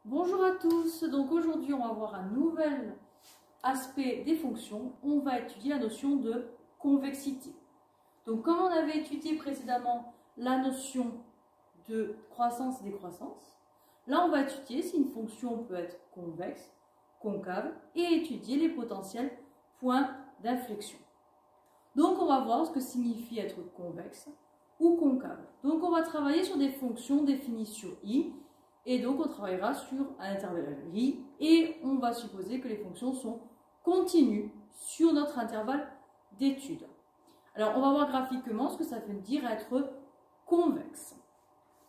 Bonjour à tous, donc aujourd'hui on va voir un nouvel aspect des fonctions. On va étudier la notion de convexité. Donc comme on avait étudié précédemment la notion de croissance et décroissance, là on va étudier si une fonction peut être convexe, concave et étudier les potentiels points d'inflexion. Donc on va voir ce que signifie être convexe ou concave. Donc on va travailler sur des fonctions définies sur I. Et donc, on travaillera sur un intervalle I et on va supposer que les fonctions sont continues sur notre intervalle d'étude. Alors, on va voir graphiquement ce que ça veut dire être convexe.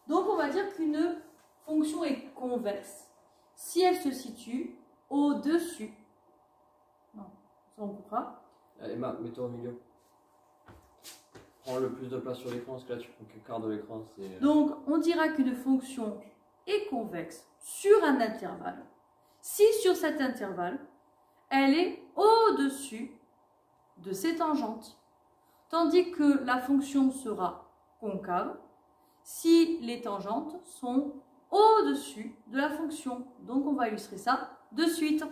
Donc, on va dire qu'une fonction est convexe si elle se situe au-dessus. Non, ça on coupera. Emma, mets-toi au milieu. Prends le plus de place sur l'écran, parce que là tu prends qu'un quart de l'écran. Donc, on dira qu'une fonction est convexe sur un intervalle si sur cet intervalle elle est au-dessus de ses tangentes, tandis que la fonction sera concave si les tangentes sont au-dessus de la fonction. Donc on va illustrer ça de suite.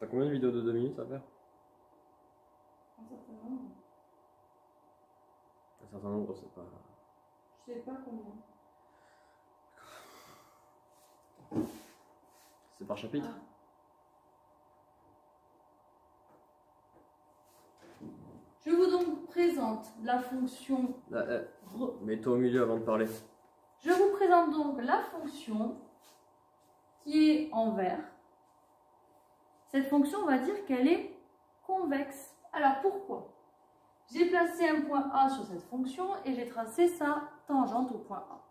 T'as combien de vidéos de 2 minutes à faire? Un certain nombre. Un certain nombre, c'est pas... Je sais pas combien. C'est par chapitre? Je vous donc présente la fonction... Mets-toi au milieu avant de parler. Je vous présente donc la fonction qui est en vert. Cette fonction, on va dire qu'elle est convexe. Alors pourquoi? J'ai placé un point A sur cette fonction et j'ai tracé sa tangente au point A.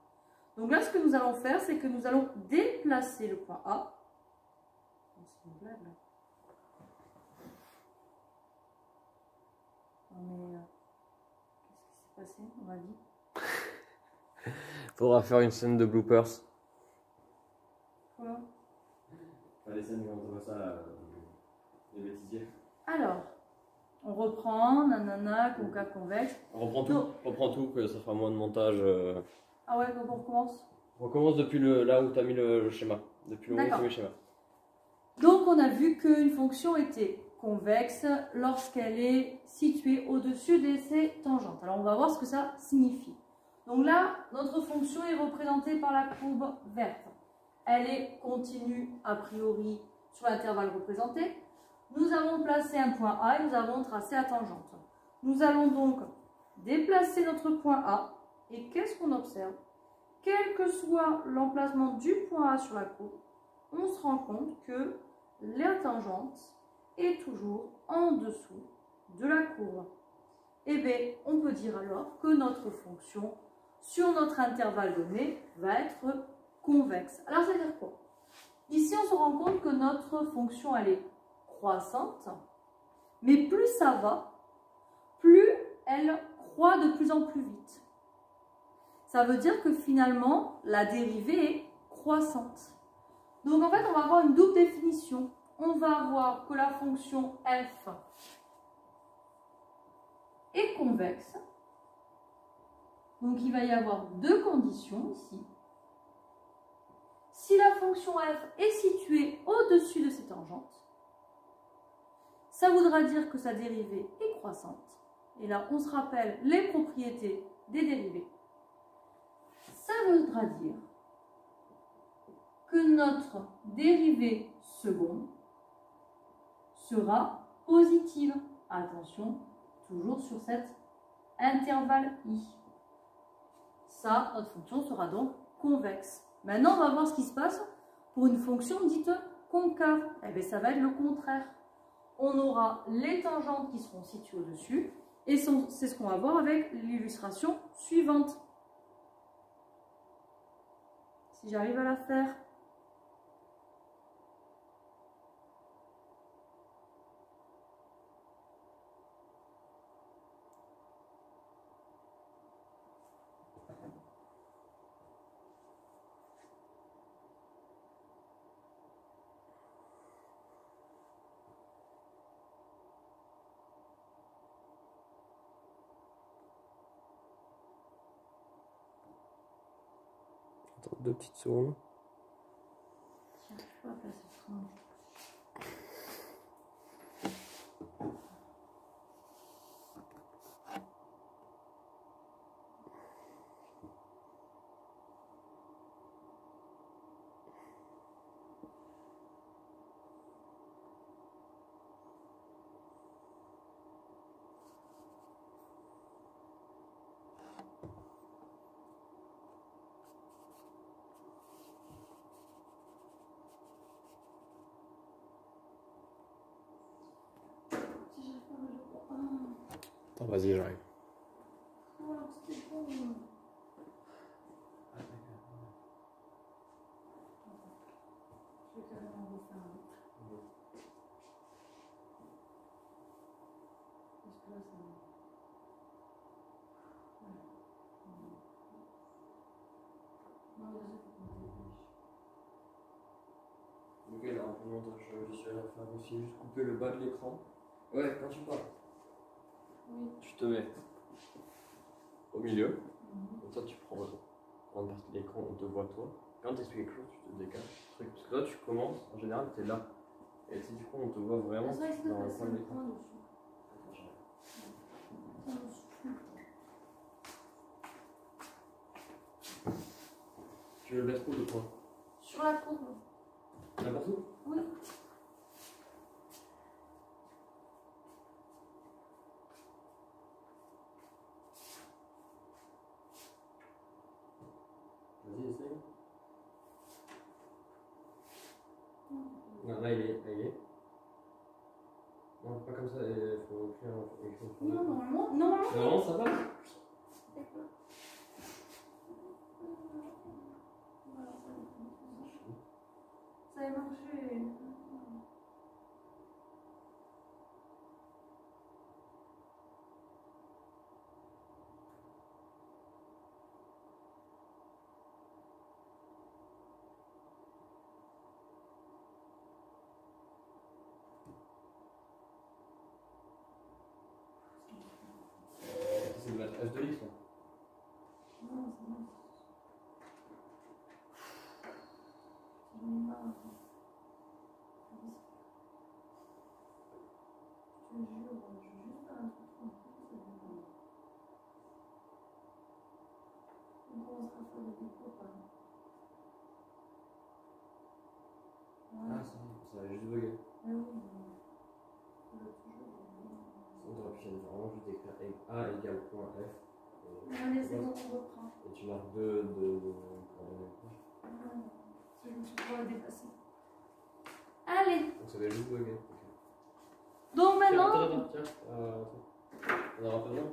Donc là, ce que nous allons faire, c'est que nous allons déplacer le point A. C'est une blague là. Mais qu'est-ce qui s'est passé? On m'a dit. Faudra faire une scène de bloopers. Quoi? Les scènes quand on voit ça, les bêtisiers. Alors, on reprend, nanana, concave, convexe. On reprend tout, que ça fera moins de montage. Ah ouais, donc on recommence. On recommence depuis là où tu as mis le schéma. Depuis le moment où tu as mis le schéma. Donc on a vu qu'une fonction était convexe lorsqu'elle est située au-dessus de ses tangentes. Alors on va voir ce que ça signifie. Donc là, notre fonction est représentée par la courbe verte. Elle est continue a priori sur l'intervalle représenté. Nous avons placé un point A et nous avons tracé la tangente. Nous allons donc déplacer notre point A et qu'est-ce qu'on observe? Quel que soit l'emplacement du point A sur la courbe, on se rend compte que la tangente est toujours en dessous de la courbe. Eh bien, on peut dire alors que notre fonction sur notre intervalle donné va être convexe. Alors, ça veut dire quoi? Ici, on se rend compte que notre fonction, elle est croissante, mais plus ça va, plus elle croît de plus en plus vite. Ça veut dire que finalement, la dérivée est croissante. Donc, en fait, on va avoir une double définition. On va voir que la fonction f est convexe. Donc, il va y avoir deux conditions ici. Si la fonction f est située au-dessus de ses tangentes, ça voudra dire que sa dérivée est croissante. Et là, on se rappelle les propriétés des dérivées. Ça voudra dire que notre dérivée seconde sera positive. Attention, toujours sur cet intervalle i. Ça, notre fonction sera donc convexe. Maintenant, on va voir ce qui se passe pour une fonction dite concave. Eh bien, ça va être le contraire. On aura les tangentes qui seront situées au-dessus. Et c'est ce qu'on va voir avec l'illustration suivante. Si j'arrive à la faire. Attends 2 petites secondes. J'arrive pas à placer le tronc. Attends, vas-y, j'arrive. Oh, c'était bon. Je vais carrément refaire un autre. Parce que là, ça... Ouais. Non, vas-y, faut qu'on dépêche. Ok, là, pour le montage, je suis à la fin aussi, juste couper le bas de l'écran. Ouais, quand tu parles, Oui. tu te mets au milieu. Mhm. Comme ça, tu prends une partie de l'écran, on te voit toi. Quand tu expliques quelque chose, tu te décales. Parce que là, tu commences, en général, tu es là. Et si du coup, on te voit vraiment Ça risque de dans le passer coin de le l'écran. point dessus. Ça me souffle. Tu veux le mettre où le point? Sur la courbe. N'importe où? Oui. Vas-y, essaye. Non, là, il est. Non, pas comme ça, il faut écrire quelque chose. Non, normalement. Non, ça va. Voilà, ça a marché. C'est de mettre F de liste, là. Non, c'est bon. J'en ai marre. Je te jure, je veux juste faire un truc tranquille, c'est bon. On commencera à faire des décos, pas. Ah, ça va juste bugger. Mais oui, on va toujours. On t'aurait pu vraiment juste écrire A égale point F. Allez, c'est bon, on reprend. Et tu marques deux coordonnées. Je me suis trop dépassé. Allez, Donc ça va juste bugger. donc maintenant. Tiens. On aura besoin.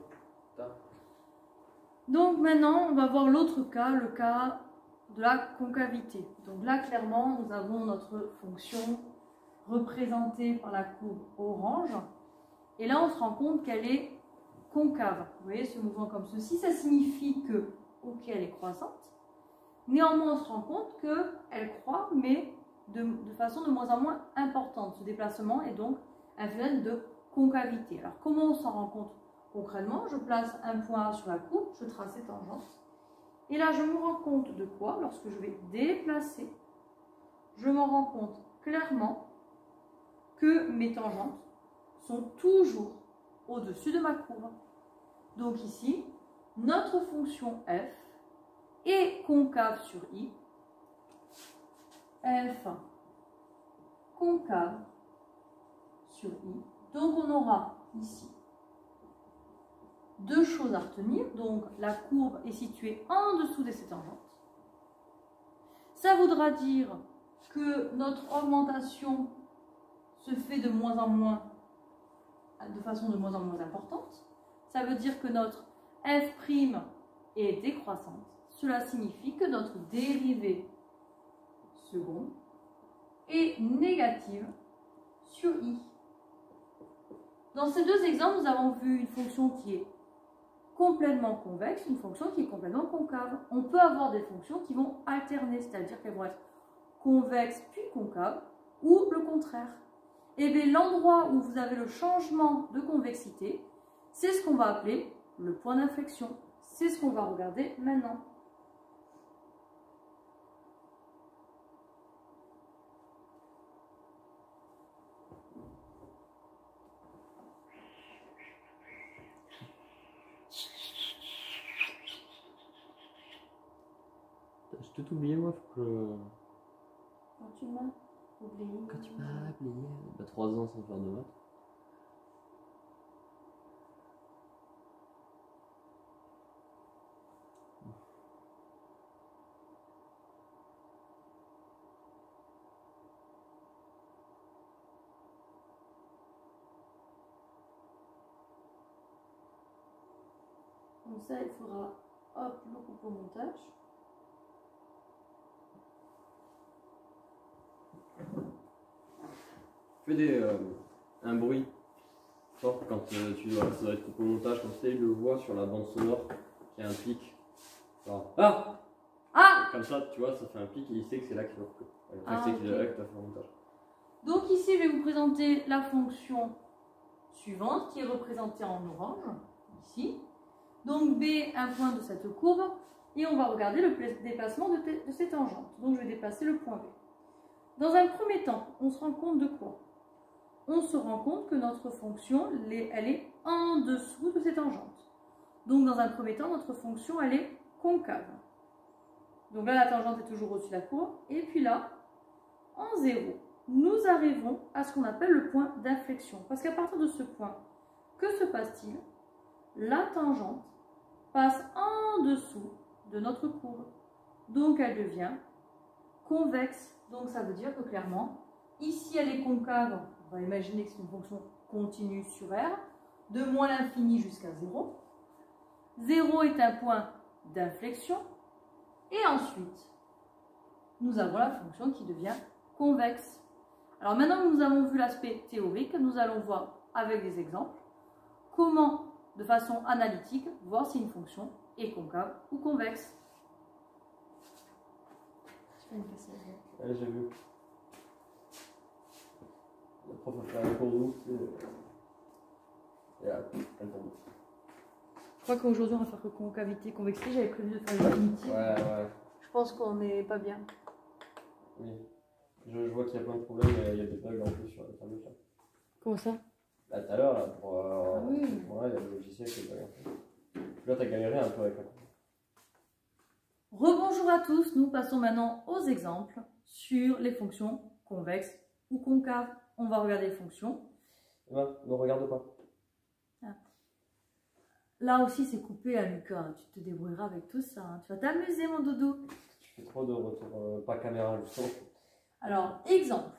Donc maintenant, on va voir l'autre cas, le cas de la concavité. Donc là, clairement, nous avons notre fonction représentée par la courbe orange. Et là, on se rend compte qu'elle est concave. Vous voyez, ce mouvement comme ceci, ça signifie que, ok, elle est croissante. Néanmoins, on se rend compte qu'elle croît, mais de façon de moins en moins importante. Ce déplacement est donc un phénomène de concavité. Alors, comment on s'en rend compte concrètement? Je place un point sur la courbe, je trace les tangentes. Et là, je me rends compte de quoi? Lorsque je vais déplacer, je me rends compte clairement que mes tangentes sont toujours au-dessus de ma courbe. Donc ici, notre fonction f est concave sur i. F concave sur i. Donc on aura ici deux choses à retenir. Donc la courbe est située en dessous de ces tangentes. Ça voudra dire que notre augmentation se fait de moins en moins, de façon de moins en moins importante. Ça veut dire que notre f' est décroissante. Cela signifie que notre dérivée seconde est négative sur i. Dans ces deux exemples, nous avons vu une fonction qui est complètement convexe, une fonction qui est complètement concave. On peut avoir des fonctions qui vont alterner, c'est-à-dire qu'elles vont être convexes puis concaves, ou le contraire. Et bien l'endroit où vous avez le changement de convexité, c'est ce qu'on va appeler le point d'inflexion. C'est ce qu'on va regarder maintenant. Je t'ai oublié, moi, faut que Quand tu m'as oublié. Quand tu m'as oublié. Bah, 3 ans sans faire de maths. Donc ça, il faudra, hop, le couper au montage. Fais un bruit fort quand ça doit être coupé au montage, comme ça il le voit sur la bande sonore qu'il y a un pic. Genre, ah Ah! Comme ça, tu vois, ça fait un pic et il sait que c'est là qu'il va couper. Ah, c'est là ok. que tu as fait le montage. Donc ici, je vais vous présenter la fonction suivante qui est représentée en orange, ici. Donc B, un point de cette courbe, et on va regarder le déplacement de ces tangentes. Donc je vais déplacer le point B. Dans un premier temps, on se rend compte de quoi? On se rend compte que notre fonction, elle est en dessous de ces tangentes. Donc dans un premier temps, notre fonction, elle est concave. Donc là, la tangente est toujours au-dessus de la courbe. Et puis là, en 0, nous arrivons à ce qu'on appelle le point d'inflexion. Parce qu'à partir de ce point, que se passe-t-il? La tangente passe en dessous de notre courbe. Donc elle devient convexe. Donc ça veut dire que clairement, ici elle est concave. On va imaginer que c'est une fonction continue sur R, de moins l'infini jusqu'à 0. 0 est un point d'inflexion. Et ensuite, nous avons la fonction qui devient convexe. Alors maintenant que nous avons vu l'aspect théorique, nous allons voir avec des exemples comment, de façon analytique, voir si une fonction est concave ou convexe. Ouais, j'ai vu. Le prof a fait un cours de route et elle tombe. Je crois qu'aujourd'hui on va faire que concavité, convexité. J'avais prévu de faire le définitif. Ouais. Je pense qu'on n'est pas bien. Oui. Je vois qu'il y a plein de problèmes et il y a des bugs en plus sur Internet. Là. Comment ça? Là, tout à l'heure, là, pour. Ah oui. Ouais, il y a le logiciel qui est bug un peu. Là, t'as galéré un peu avec la. Rebonjour à tous, nous passons maintenant aux exemples sur les fonctions convexes ou concaves. On va regarder les fonctions. Ne regarde pas. Ah. Là aussi c'est coupé à Lucas, tu te débrouilleras avec tout ça. Hein. Tu vas t'amuser mon doudou. Tu fais trop de retours, pas caméra justement. Alors, exemple.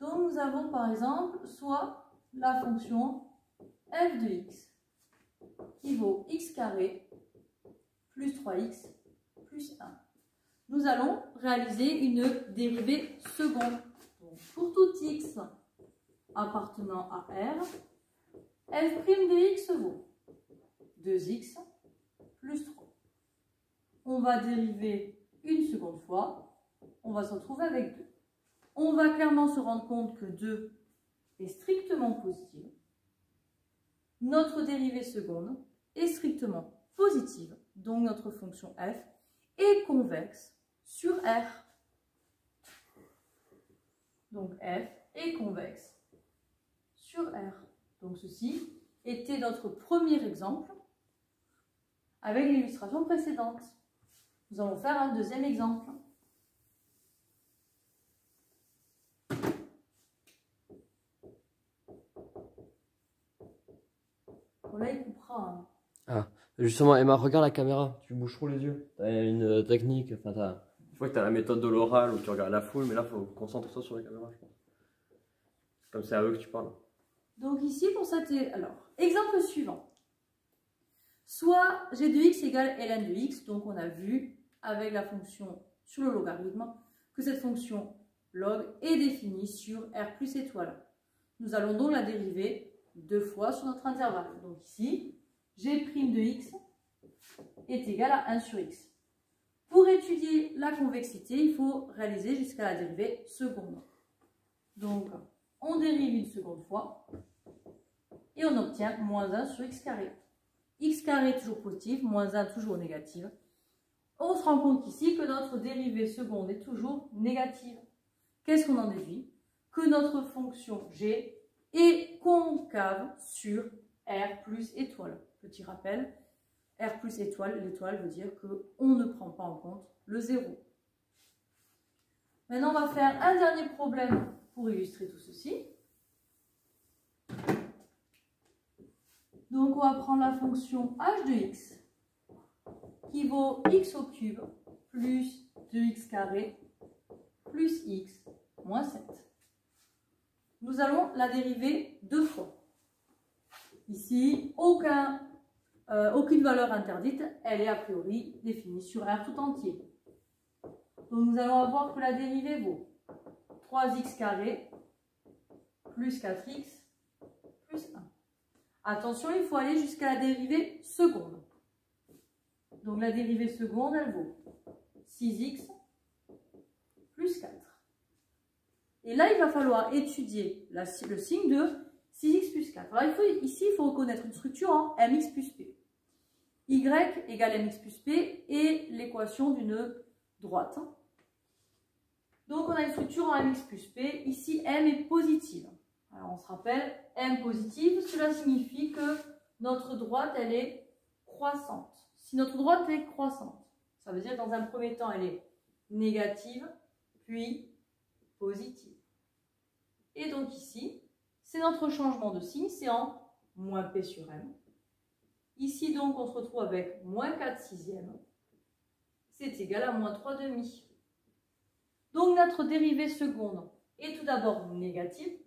Donc nous avons par exemple soit la fonction f de x qui vaut x carré plus 3x plus 1. Nous allons réaliser une dérivée seconde. Donc, pour tout x appartenant à R, f' de x vaut 2x plus 3. On va dériver une seconde fois, on va se retrouver avec 2. On va clairement se rendre compte que 2 est strictement positive. Notre dérivée seconde est strictement positive, donc notre fonction f est convexe sur R. Donc f est convexe sur R. Donc ceci était notre premier exemple avec l'illustration précédente. Nous allons faire un deuxième exemple. Bon, là, il coupera. Hein. Ah, justement, Emma, regarde la caméra. Tu bouges trop les yeux. T'as une technique. Enfin, je vois que t'as la méthode de l'oral où tu regardes la foule, mais là, il faut concentrer-toi sur la caméra, je pense. Comme c'est à eux que tu parles. Donc ici, pour ça, alors, exemple suivant. Soit g de x égale ln de x, donc on a vu avec la fonction sur le logarithme que cette fonction log est définie sur r plus étoile. Nous allons donc la dériver 2 fois sur notre intervalle. Donc ici, g' de x est égal à 1 sur x. Pour étudier la convexité, il faut réaliser jusqu'à la dérivée seconde. Donc, on dérive une seconde fois et on obtient moins 1 sur x carré. X carré toujours positif, moins 1 toujours négative. On se rend compte ici que notre dérivée seconde est toujours négative. Qu'est-ce qu'on en déduit? Que notre fonction g est concave sur R plus étoile. Petit rappel, R plus étoile, l'étoile veut dire qu'on ne prend pas en compte le 0. Maintenant, on va faire un dernier problème pour illustrer tout ceci. Donc, on va prendre la fonction h de x qui vaut x au cube plus 2x carré plus x moins 7. Nous allons la dériver deux fois. Ici, aucune valeur interdite, elle est a priori définie sur R tout entier. Donc nous allons avoir que la dérivée vaut 3x carré plus 4x plus 1. Attention, il faut aller jusqu'à la dérivée seconde. Donc la dérivée seconde, elle vaut 6x plus 4. Et là, il va falloir étudier le signe de 6x plus 4. Alors ici, il faut reconnaître une structure en mx plus p. Y égale mx plus p et l'équation d'une droite. Donc on a une structure en mx plus p. Ici, m est positive. Alors on se rappelle, m positive, cela signifie que notre droite, elle est croissante. Si notre droite est croissante, ça veut dire que dans un premier temps, elle est négative, puis positive. Et donc ici, c'est notre changement de signe, c'est en moins p sur m. Ici donc, on se retrouve avec moins 4 sixièmes. C'est égal à moins 3 demi. Donc notre dérivée seconde est tout d'abord négative,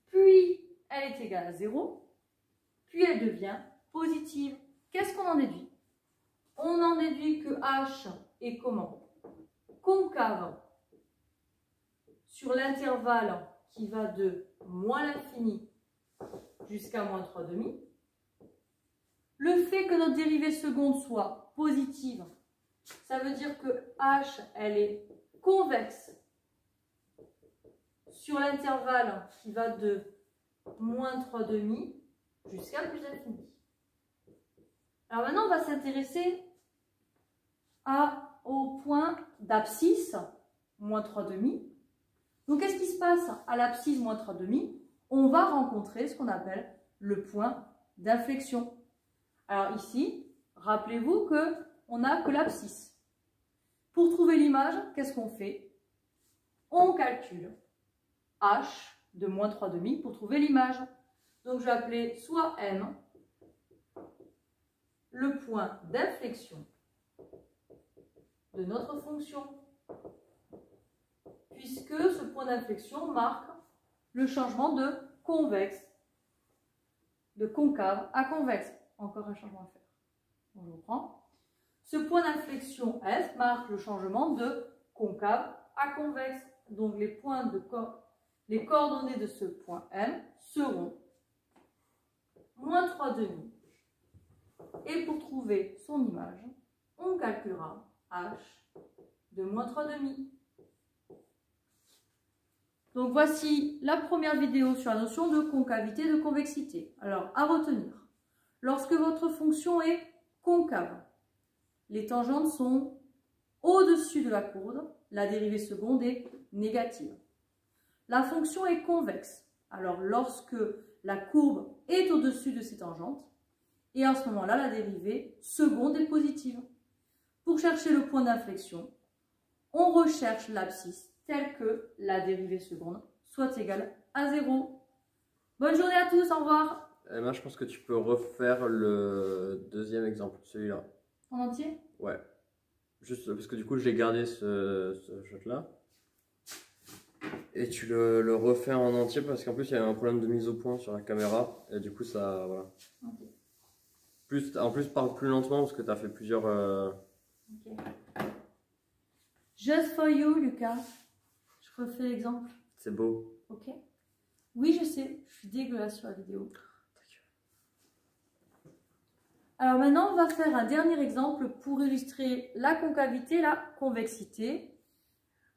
puis elle est égale à 0, puis elle devient positive. Qu'est-ce qu'on en déduit? On en déduit que h est comment? Concave sur l'intervalle qui va de moins l'infini jusqu'à moins 3 demi. Le fait que notre dérivée seconde soit positive, ça veut dire que h, elle est convexe sur l'intervalle qui va de moins 3 demi jusqu'à plus infini. Alors maintenant, on va s'intéresser au point d'abscisse, moins 3 demi. Donc, qu'est-ce qui se passe à l'abscisse moins 3 demi? On va rencontrer ce qu'on appelle le point d'inflexion. Alors ici, rappelez-vous qu'on n'a que l'abscisse. Pour trouver l'image, qu'est-ce qu'on fait? On calcule h de moins 3 demi pour trouver l'image. Donc, je vais appeler soit m le point d'inflexion de notre fonction, puisque ce point d'inflexion marque le changement de convexe, de concave à convexe. Encore un changement à faire. Donc, je reprends. Ce point d'inflexion F marque le changement de concave à convexe. Donc, les coordonnées de ce point M seront moins 3 demi. Et pour trouver son image, on calculera h de moins 3 demi. Donc voici la première vidéo sur la notion de concavité et de convexité. Alors à retenir, lorsque votre fonction est concave, les tangentes sont au-dessus de la courbe, la dérivée seconde est négative. La fonction est convexe, alors lorsque la courbe est au-dessus de ses tangentes, et à ce moment-là, la dérivée seconde est positive. Pour chercher le point d'inflexion, on recherche l'abscisse telle que la dérivée seconde soit égale à 0. Bonne journée à tous, au revoir. Emma, je pense que tu peux refaire le deuxième exemple, celui-là. En entier? Ouais. Juste parce que du coup, j'ai gardé ce shot-là. Et tu le refais en entier parce qu'en plus, il y a un problème de mise au point sur la caméra. Et du coup, ça... Voilà. Okay. En plus, parle plus lentement parce que tu as fait plusieurs... Okay. Just for you, Lucas. Je refais l'exemple. C'est beau. Ok. Oui, je sais. Je suis dégueulasse sur la vidéo. Alors maintenant, on va faire un dernier exemple pour illustrer la concavité et la convexité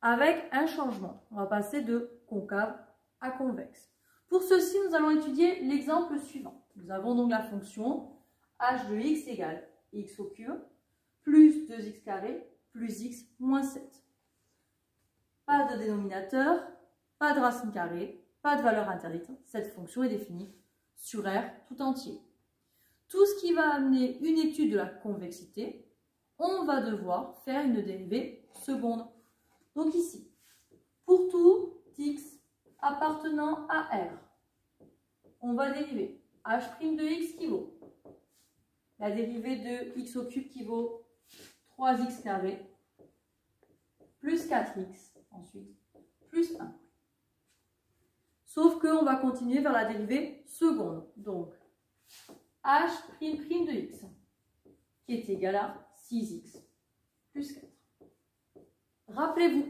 avec un changement. On va passer de concave à convexe. Pour ceci, nous allons étudier l'exemple suivant. Nous avons donc la fonction h de x égale x au cube plus 2x carré plus x moins 7. Pas de dénominateur, pas de racine carrée, pas de valeur interdite. Cette fonction est définie sur R tout entier. tout ce qui va amener une étude de la convexité, on va devoir faire une dérivée seconde. Donc ici, pour tout x appartenant à R, on va dériver h' de x qui vaut la dérivée de x au cube qui vaut 3x carré plus 4x ensuite plus 1. Sauf qu'on va continuer vers la dérivée seconde. Donc, h' de x qui est égal à 6x plus 4. Rappelez-vous,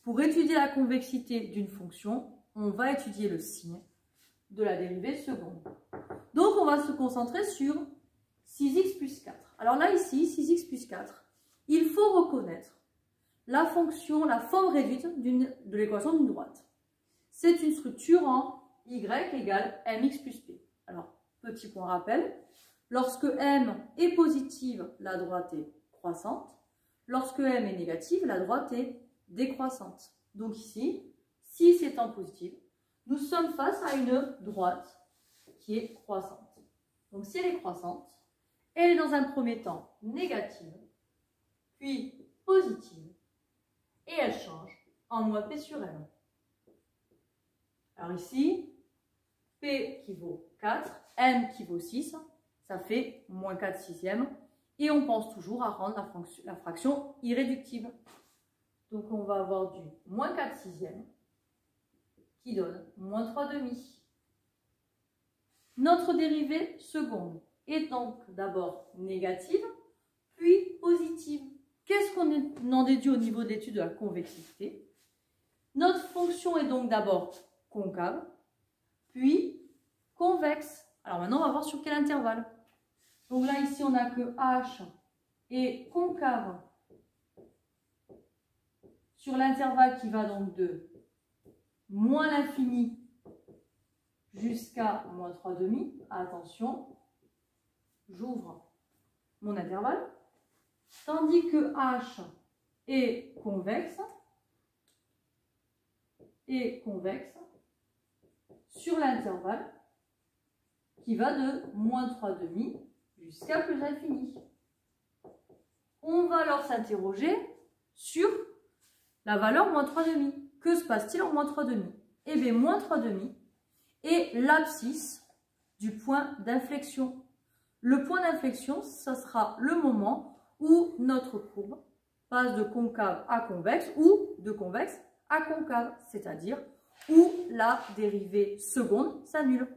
pour étudier la convexité d'une fonction, on va étudier le signe de la dérivée seconde. Donc, on va se concentrer sur 6x plus 4. Alors là, ici, 6x plus 4, il faut reconnaître la fonction, la forme réduite de l'équation d'une droite. C'est une structure en y égale mx plus p. Alors, petit point rappel, lorsque m est positive, la droite est croissante. Lorsque m est négative, la droite est décroissante. Donc ici, 6 étant positive, nous sommes face à une droite qui est croissante. Donc si elle est croissante, elle est dans un premier temps négative, puis positive, et elle change en moins p sur m. Alors ici, p qui vaut 4, m qui vaut 6, ça fait moins 4 sixièmes, et on pense toujours à rendre la fraction irréductible. Donc on va avoir du moins 4 sixièmes, qui donne moins 3 demi. Notre dérivée seconde est donc d'abord négative, puis positive. Qu'est-ce qu'on en déduit au niveau de l'étude de la convexité? Notre fonction est donc d'abord concave, puis convexe. Alors maintenant, on va voir sur quel intervalle. Donc là, ici, on a que h est concave sur l'intervalle qui va donc de moins l'infini jusqu'à moins 3 demi. Attention, j'ouvre mon intervalle. Tandis que h est convexe sur l'intervalle qui va de moins 3 demi jusqu'à plus l'infini. On va alors s'interroger sur la valeur moins 3 demi. Que se passe-t-il en moins 3 demi? Eh bien, moins 3 demi est l'abscisse du point d'inflexion. Le point d'inflexion, ça sera le moment où notre courbe passe de concave à convexe ou de convexe à concave, c'est-à-dire où la dérivée seconde s'annule.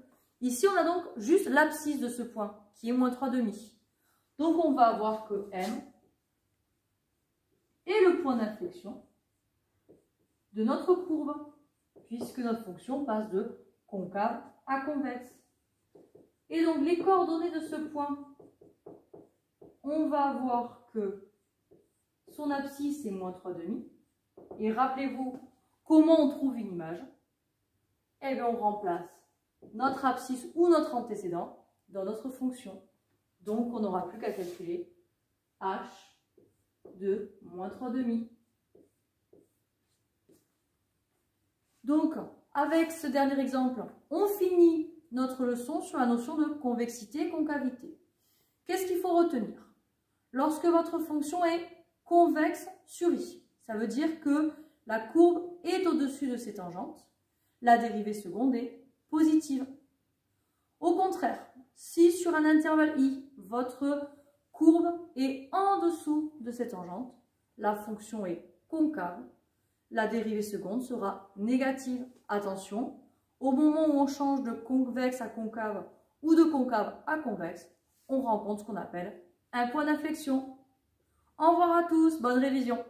Ici, on a donc juste l'abscisse de ce point, qui est moins 3 demi. Donc, on va avoir que m est le point d'inflexion de notre courbe, puisque notre fonction passe de concave à convexe. Et donc, les coordonnées de ce point, on va avoir que son abscisse est moins 3 demi. Et rappelez-vous, comment on trouve une image? Eh bien, on remplace notre abscisse ou notre antécédent dans notre fonction. Donc, on n'aura plus qu'à calculer h de moins 3 demi. Donc, avec ce dernier exemple, on finit notre leçon sur la notion de convexité et concavité. Qu'est-ce qu'il faut retenir? Lorsque votre fonction est convexe sur i, ça veut dire que la courbe est au-dessus de ses tangentes, la dérivée seconde est positive. Au contraire, si sur un intervalle i, votre courbe est en dessous de ses tangentes, la fonction est concave, la dérivée seconde sera négative. Attention, au moment où on change de convexe à concave ou de concave à convexe, on rencontre ce qu'on appelle un point d'inflexion. Au revoir à tous, bonne révision.